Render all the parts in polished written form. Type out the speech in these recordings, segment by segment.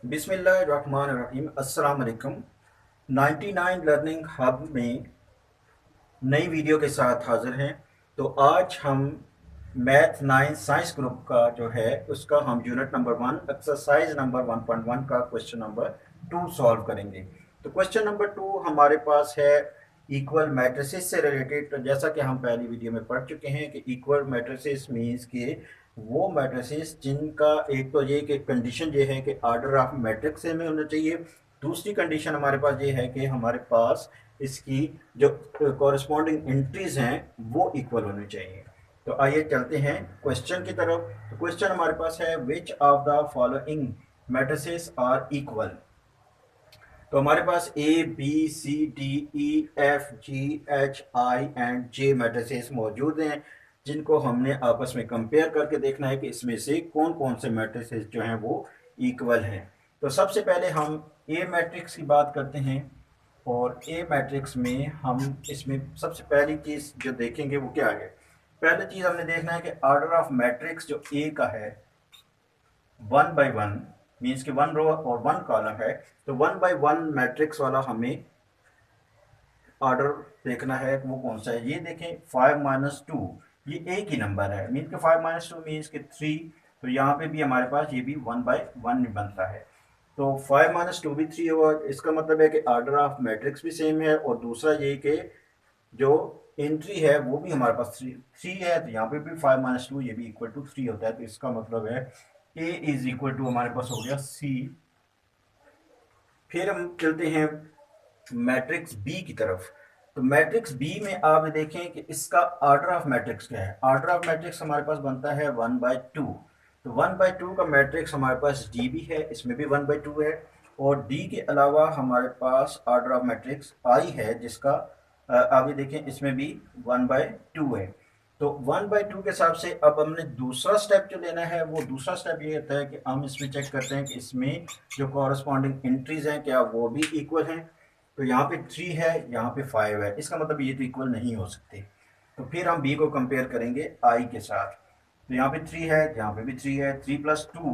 बिस्मिल्लाहिर्रहमानिर्रहीम। अस्सलाम वालेकुम। 99 लर्निंग हब में नई वीडियो के साथ हाजिर हैं। तो आज हम मैथ 9 साइंस ग्रुप का जो है उसका हम यूनिट नंबर 1 एक्सरसाइज नंबर 1.1 का क्वेश्चन नंबर 2 सॉल्व करेंगे। तो क्वेश्चन नंबर 2 हमारे पास है इक्वल मैट्रिसेस से रिलेटेड। तो जैसा कि हम पहली वीडियो में पढ़ चुके हैं कि इक्वल मैट्रिसेस मीन्स कि वो मैट्रिसेस जिनका एक तो ये कि कंडीशन ये है कि आर्डर ऑफ मैट्रिक्स में होना चाहिए। दूसरी कंडीशन हमारे पास ये है कि हमारे पास इसकी जो कॉरस्पॉन्डिंग एंट्रीज हैं वो इक्वल होनी चाहिए। तो आइए चलते हैं क्वेश्चन की तरफ। तो क्वेश्चन हमारे पास है which of the following matrices are equal. तो हमारे पास A B C D E F G H I and J matrices मौजूद हैं जिनको हमने आपस में कंपेयर करके देखना है कि इसमें से कौन कौन से मैट्रिसेस जो हैं वो इक्वल हैं। तो सबसे पहले हम ए मैट्रिक्स की बात करते हैं। और ए मैट्रिक्स में हम इसमें सबसे पहली चीज़ जो देखेंगे वो क्या है। पहली चीज़ हमने देखना है कि ऑर्डर ऑफ मैट्रिक्स जो ए का है 1 by 1 मीन्स कि 1 रो और 1 कॉलम है। तो 1 by 1 मैट्रिक्स वाला हमें ऑर्डर देखना है वो कौन सा है। ये देखें 5 - 2 ये एक ही नंबर है मीन्स कि 5 - 2 मीन्स कि 3। तो यहाँ पे भी हमारे पास ये भी 1 by 1 बनता है। तो 5 - 2 भी 3 होगा। इसका मतलब है कि ऑर्डर ऑफ मैट्रिक्स भी सेम है। और दूसरा ये कि जो एंट्री है वो भी हमारे पास थ्री है। तो यहाँ पे भी 5 - 2 ये भी इक्वल टू 3 होता है। तो इसका मतलब है ए इज इक्वल टू हमारे पास हो गया सी। फिर हम चलते हैं मैट्रिक्स बी की तरफ। तो मैट्रिक्स बी में आप देखें कि इसका ऑर्डर ऑफ मैट्रिक्स क्या है। ऑर्डर ऑफ मैट्रिक्स हमारे पास बनता है 1 by 2। तो 1 by 2 का मैट्रिक्स हमारे पास डी भी है, इसमें भी 1 by 2 है। और डी के अलावा हमारे पास ऑर्डर ऑफ मैट्रिक्स आई है जिसका आप ये देखें इसमें भी 1 by 2 है। तो 1 by 2 के हिसाब से अब हमने दूसरा स्टेप जो लेना है वो दूसरा स्टेप ये होता है कि हम इसमें चेक करते हैं कि इसमें जो कॉरस्पॉन्डिंग एंट्रीज हैं क्या वो भी इक्वल हैं। तो यहाँ पे 3 है, यहाँ पे 5 है, इसका मतलब ये तो इक्वल नहीं हो सकते। तो फिर हम बी को कंपेयर करेंगे आई के साथ। तो यहाँ पे 3 है, यहाँ पे भी 3 है, 3 + 2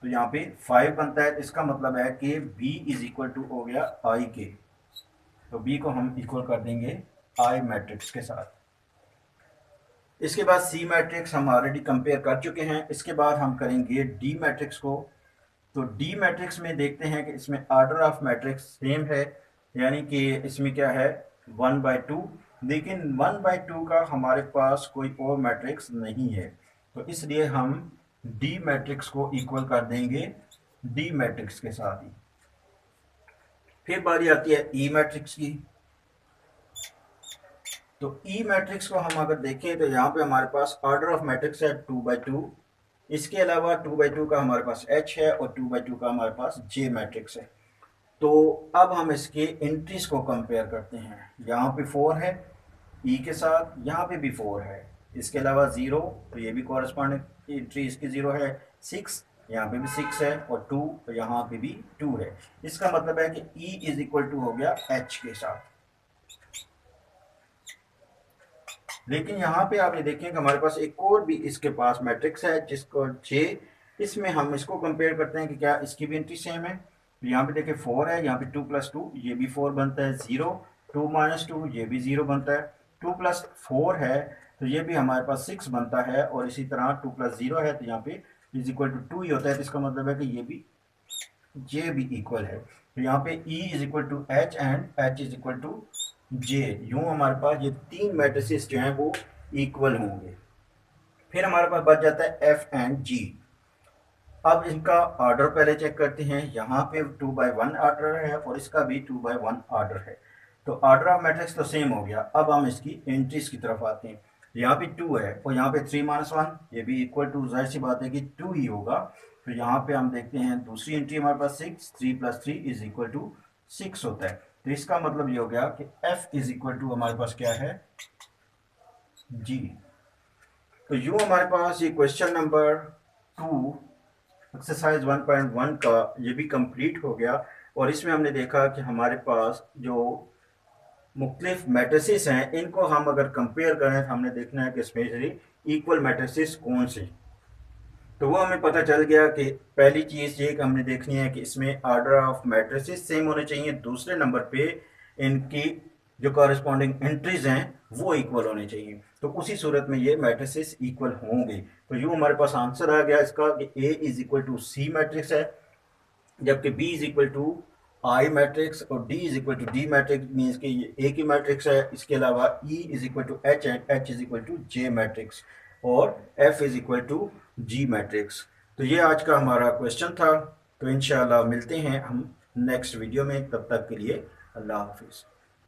तो यहाँ पे 5 बनता है। तो इसका मतलब है कि बी इज इक्वल टू हो गया आई के। तो बी को हम इक्वल कर देंगे आई मैट्रिक्स के साथ। इसके बाद सी मैट्रिक्स हम ऑलरेडी कंपेयर कर चुके हैं। इसके बाद हम करेंगे डी मैट्रिक्स को। तो डी मैट्रिक्स में देखते हैं कि इसमें ऑर्डर ऑफ मैट्रिक्स सेम है, यानी कि इसमें क्या है 1 by 2। लेकिन 1 by 2 का हमारे पास कोई और मैट्रिक्स नहीं है। तो इसलिए हम डी मैट्रिक्स को इक्वल कर देंगे डी मैट्रिक्स के साथ ही। फिर बारी आती है ई मैट्रिक्स की। तो ई मैट्रिक्स को हम अगर देखें तो यहाँ पे हमारे पास ऑर्डर ऑफ मैट्रिक्स है 2 by 2। इसके अलावा 2 by 2 का हमारे पास एच है और 2 by 2 का हमारे पास जे मैट्रिक्स है। तो अब हम इसके एंट्रीज को कंपेयर करते हैं। यहाँ पे 4 है ई के साथ, यहाँ पे भी 4 है, इसके अलावा 0 तो ये भी कॉरस्पॉन्डिंग एंट्री इसकी 0 है। 6 यहाँ पे भी 6 है और 2 तो यहाँ पे भी 2 है। इसका मतलब है कि ई इज इक्वल टू हो गया एच के साथ। लेकिन यहाँ पे आप ये देखें कि हमारे पास एक और भी इसके पास मैट्रिक्स है जिसको जे। इसमें हम इसको कंपेयर करते हैं कि क्या इसकी भी एंट्री सेम है। तो यहाँ पे देखें 4 है, यहाँ पे 2 + 2 ये भी 4 बनता है। 0 2 - 2 ये भी 0 बनता है। 2 + 4 है तो ये भी हमारे पास 6 बनता है। और इसी तरह 2 + 0 है तो यहाँ पे इज इक्वल टू 2 ही होता है। तो इसका मतलब है कि ये भी इक्वल है। तो यहाँ पे E is equal to H and H is equal to J. यूं हमारे पास ये तीन मैट्रिसेस जो हैं वो इक्वल होंगे। फिर हमारे पास बच जाता है एफ एंड जी। अब इनका ऑर्डर पहले चेक करते हैं। यहाँ पे 2 by 1 ऑर्डर है और इसका भी 2 by 1 ऑर्डर है। तो ऑर्डर ऑफ मैट्रिक्स तो सेम हो गया। अब हम इसकी एंट्रीज की तरफ आते हैं। यहाँ पे 2 है और यहाँ पे 3 - 1 ये भी इक्वल टू, जाहिर सी बात है कि 2 ही होगा। तो यहाँ पे हम देखते हैं दूसरी एंट्री हमारे पास 6, 3 + 3 इज इक्वल टू 6 होता है। तो इसका मतलब ये हो गया कि f इज इक्वल टू हमारे पास क्या है g। तो यूं हमारे पास ये क्वेश्चन नंबर 2 एक्सरसाइज 1.1 का ये भी कंप्लीट हो गया। और इसमें हमने देखा कि हमारे पास जो मुख्तलिफ मैट्रिसेस हैं इनको हम अगर कंपेयर करें तो हमने देखना है कि स्पेशली इक्वल मैट्रिसेस कौन से। तो वो हमें पता चल गया कि पहली चीज़ ये कि हमने देखनी है कि इसमें आर्डर ऑफ मैट्रिसेस सेम होने चाहिए, दूसरे नंबर पे इनकी जो कॉरेस्पॉन्डिंग एंट्रीज हैं वो इक्वल होने चाहिए, तो उसी सूरत में ये मैट्रिसेस इक्वल होंगे। तो यूँ हमारे पास आंसर आ गया इसका कि A is equal to C matrix है, जबकि B is equal to I matrix और D is equal to D matrix, means कि ये ए की मैट्रिक्स है। इसके अलावा E is equal to H and H is equal to J matrix और F is equal to G matrix. तो ये आज का हमारा क्वेश्चन था। तो इंशाल्लाह मिलते हैं हम नेक्स्ट वीडियो में, तब तक के लिए अल्लाह हाफिज़।